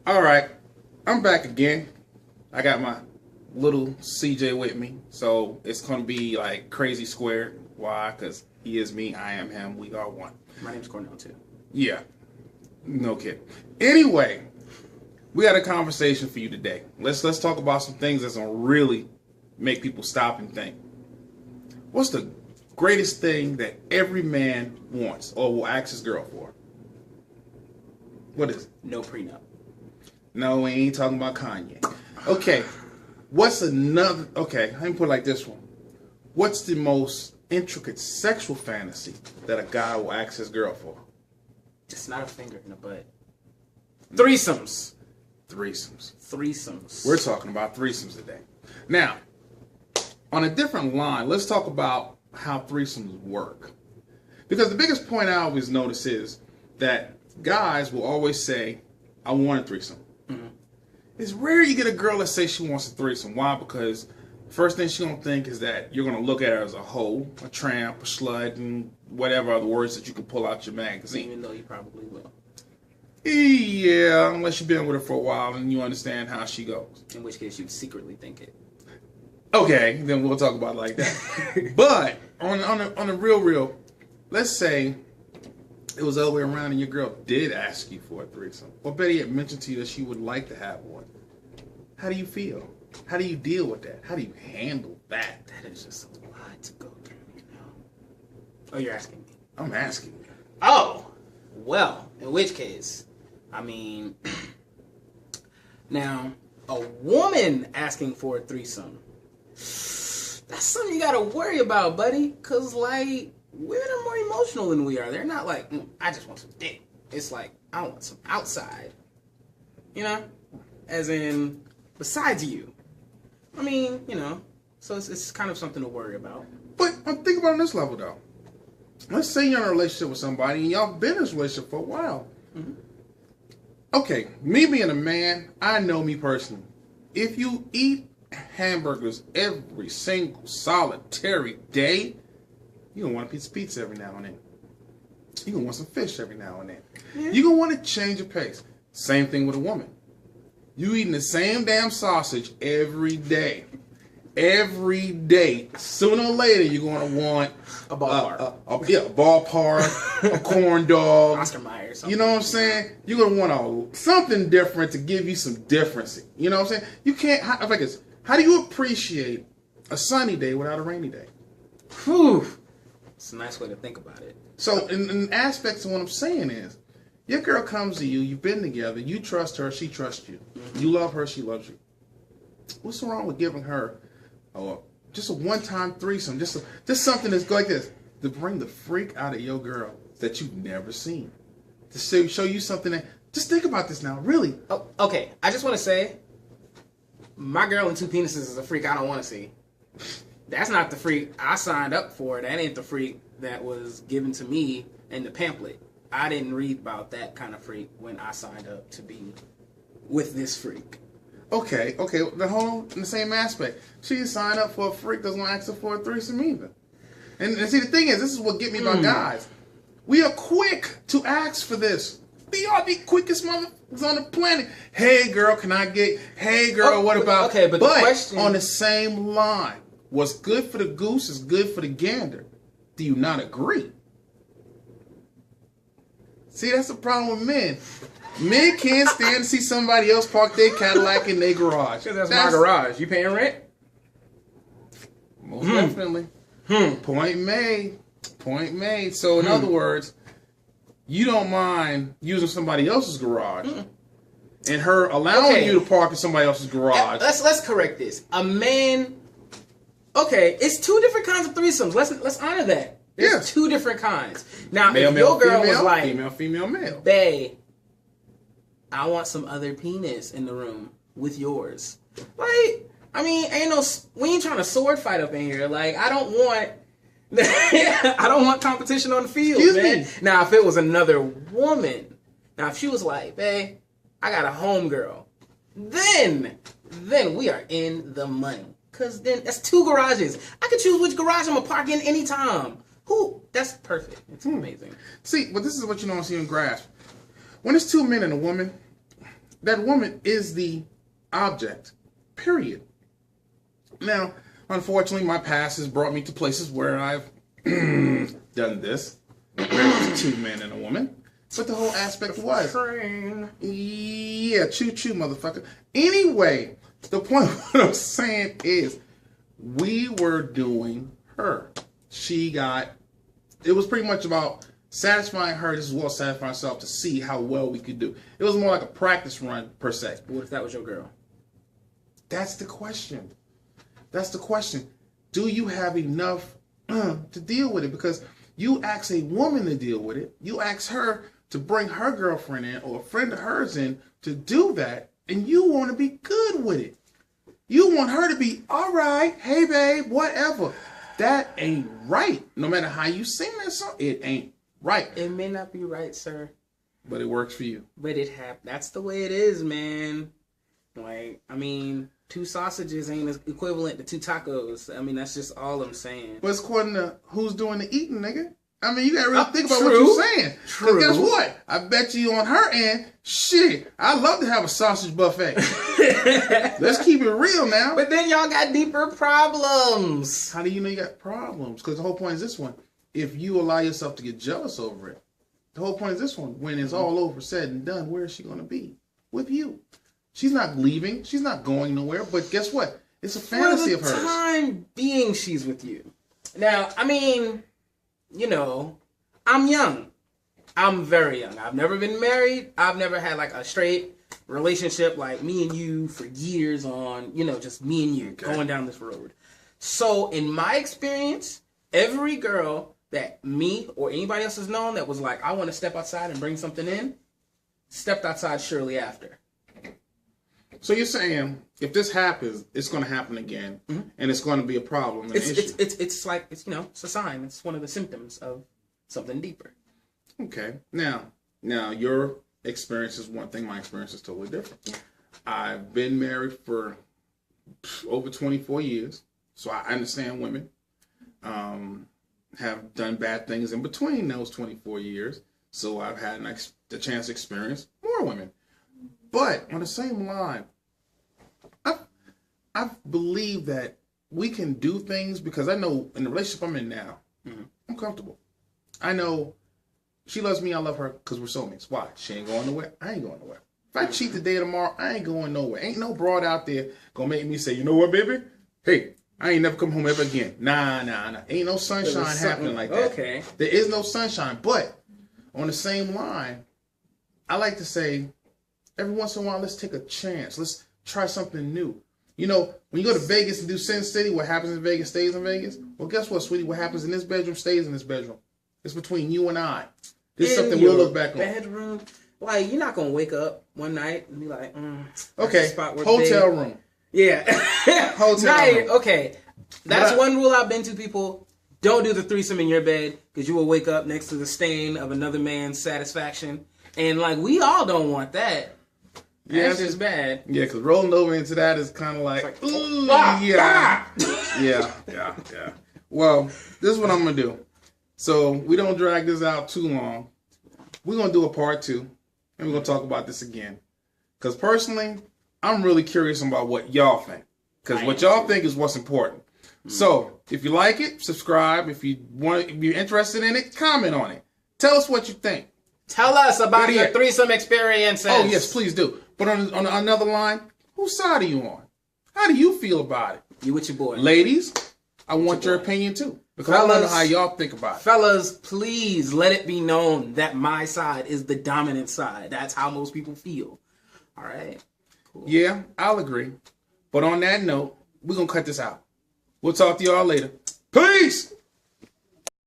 All right, I'm back again. I got my little CJ with me, so it's gonna be like crazy squared. Why? Because he is me, I am him. We are one. My name's Cornell too. Yeah, no kidding. Anyway, we got a conversation for you today. Let's talk about some things that's gonna really make people stop and think. What's the greatest thing that every man wants or will ask his girl for? What is it? No prenup. No, we ain't talking about Kanye. Okay, what's another... Okay, let me put it like this one. What's the most intricate sexual fantasy that a guy will ask his girl for? Just not a finger in the butt. Threesomes. Threesomes. We're talking about threesomes today. Now, on a different line, let's talk about how threesomes work. Because the biggest point I always notice is that guys will always say, I want a threesome. Mm-hmm. It's rare you get a girl that says she wants a threesome. Why? Because first thing she's going to think is that you're going to look at her as a hoe, a tramp, a slut, and whatever other words that you can pull out your magazine. Even though you probably will. Yeah, unless you've been with her for a while and you understand how she goes. In which case you'd secretly think it. Okay, then we'll talk about it like that. But on the real, let's say it was the other way around and your girl did ask you for a threesome. Or better yet, mentioned to you that she would like to have one. How do you feel? How do you deal with that? How do you handle that? That is just a lot to go through, you know. Oh, you're asking me? I'm asking you. Oh, well, in which case, I mean, now, a woman asking for a threesome, that's something you gotta worry about, buddy. Because, like, women are more emotional than we are. They're not like, I just want some dick. It's like, I want some outside. You know? As in, besides you. I mean, you know, so it's kind of something to worry about. But think about it on this level, though. Let's say you're in a relationship with somebody and y'all been in this relationship for a while. Mm-hmm. Okay, me being a man, I know me personally. If you eat hamburgers every single solitary day, you're going to want a piece of pizza every now and then. You're going to want some fish every now and then. Yeah. You're going to want to change your pace. Same thing with a woman. You eating the same damn sausage every day. Every day. Sooner or later, you're going to want a ballpark. A ballpark, a corn dog. Oscar Mayer. You know what I'm saying? You're going to want something different to give you some difference. You know what I'm saying? You can't... How do you appreciate a sunny day without a rainy day? Whew. It's a nice way to think about it. So, in aspects of what I'm saying is, your girl comes to you, you've been together, you trust her, she trusts you. Mm-hmm. You love her, she loves you. What's wrong with giving her just a one-time threesome, just something that's like this, to bring the freak out of your girl that you've never seen? To show you something that, just think about this now, really. Oh, okay, I just want to say, my girl and two penises is a freak I don't want to see. That's not the freak I signed up for. That ain't the freak that was given to me in the pamphlet. I didn't read about that kind of freak when I signed up to be with this freak. Okay, the whole in the same aspect. She signed up for a freak doesn't ask her for a threesome either. And see, the thing is, this is what get me about guys. We are quick to ask for this. We are the quickest motherfuckers on the planet. Hey, girl, can I get... Hey, girl, what about... Okay, but the question... on the same line, what's good for the goose is good for the gander. Do you not agree? See, that's the problem with men. Men can't stand to see somebody else park their Cadillac in their garage. Because that's my garage. You paying rent? Most definitely. Point made. Point made. So, in other words... You don't mind using somebody else's garage and her allowing you to park in somebody else's garage. Let's correct this. A man... Okay, it's two different kinds of threesomes. Let's honor that. There's two different kinds. Now, male, if your girl female, was like... Female, male. Bae, I want some other penis in the room with yours. Like, I mean, we ain't trying to sword fight up in here. Like, I don't want competition on the field, man. Now, if it was another woman, if she was like, babe, I got a homegirl, then we are in the money. Because then that's two garages. I can choose which garage I'm going to park in anytime. That's perfect. It's amazing. See, but this is what you don't see and grasp. When it's two men and a woman, that woman is the object. Period. Now, unfortunately, my past has brought me to places where I've done this. Married to 2 men and a woman. But the whole aspect was... Train. Yeah, choo-choo, motherfucker. Anyway, the point what I'm saying is we were doing her. It was pretty much about satisfying her as well as satisfying herself to see how well we could do. It was more like a practice run, per se. What if that was your girl? That's the question. That's the question. Do you have enough to deal with it? Because you ask a woman to deal with it. You ask her to bring her girlfriend in or a friend of hers in to do that. And you want to be good with it. You want her to be, all right, hey, babe, whatever. That ain't right. No matter how you sing that song, it ain't right. It may not be right, sir. But it works for you. But that's the way it is, man. Like, I mean, 2 sausages ain't equivalent to 2 tacos. I mean, that's just all I'm saying. But it's according to who's doing the eating, nigga. I mean, you gotta really think about true. what you're saying. True. Guess what? I bet you on her end, shit, I'd love to have a sausage buffet. Let's keep it real now. But then y'all got deeper problems. How do you know you got problems? Because the whole point is this one. If you allow yourself to get jealous over it, the whole point is this one. When it's all over, said and done, where is she going to be? With you. She's not leaving. She's not going nowhere. But guess what? It's a fantasy of hers. For the time being, she's with you. Now, I mean, you know, I'm young. I'm very young. I've never been married. I've never had like a straight relationship like me and you for years on, you know, just me and you going down this road. So in my experience, every girl that me or anybody else has known that was like, I want to step outside and bring something in, stepped outside shortly after. So you're saying if this happens, it's going to happen again, and it's going to be a problem. It's like, it's, you know, it's a sign. It's one of the symptoms of something deeper. Okay. Now your experience is one thing. My experience is totally different. Yeah. I've been married for over 24 years, so I understand women have done bad things in between those 24 years. So I've had the chance to experience more women. But on the same line, I believe that we can do things because I know in the relationship I'm in now, I'm comfortable. I know she loves me, I love her because we're soulmates. Why? She ain't going nowhere. I ain't going nowhere. If I cheat today or tomorrow, I ain't going nowhere. Ain't no broad out there gonna make me say, you know what, baby? Hey, I ain't never come home ever again. Nah. Ain't no sunshine happening like that. Okay. There is no sunshine. But on the same line, I like to say, every once in a while, let's take a chance. Let's try something new. You know, when you go to Vegas and do Sin City, what happens in Vegas stays in Vegas. Well, guess what, sweetie? What happens in this bedroom stays in this bedroom. It's between you and I. This is something we'll look back on. Bedroom, like you're not gonna wake up one night and be like, okay, hotel room. Yeah, hotel room. Okay, that's one rule I've been to. People don't do the threesome in your bed because you will wake up next to the stain of another man's satisfaction, and like we all don't want that. That's just bad. Yeah, because rolling over into that is kind of like, ooh, yeah. Well, this is what I'm going to do. So we don't drag this out too long. We're going to do a part 2, and we're going to talk about this again. Because personally, I'm really curious about what y'all think. Because what y'all think is what's important. So if you like it, subscribe. If you're interested in it, comment on it. Tell us what you think. Tell us about your threesome experiences. Oh, yes, please do. But on another line, whose side are you on? How do you feel about it? You with your boy. Ladies, I want your opinion too. Because I want to know how y'all think about it. Fellas, please let it be known that my side is the dominant side. That's how most people feel. All right? Cool. Yeah, I'll agree. But on that note, we're going to cut this out. We'll talk to y'all later. Peace!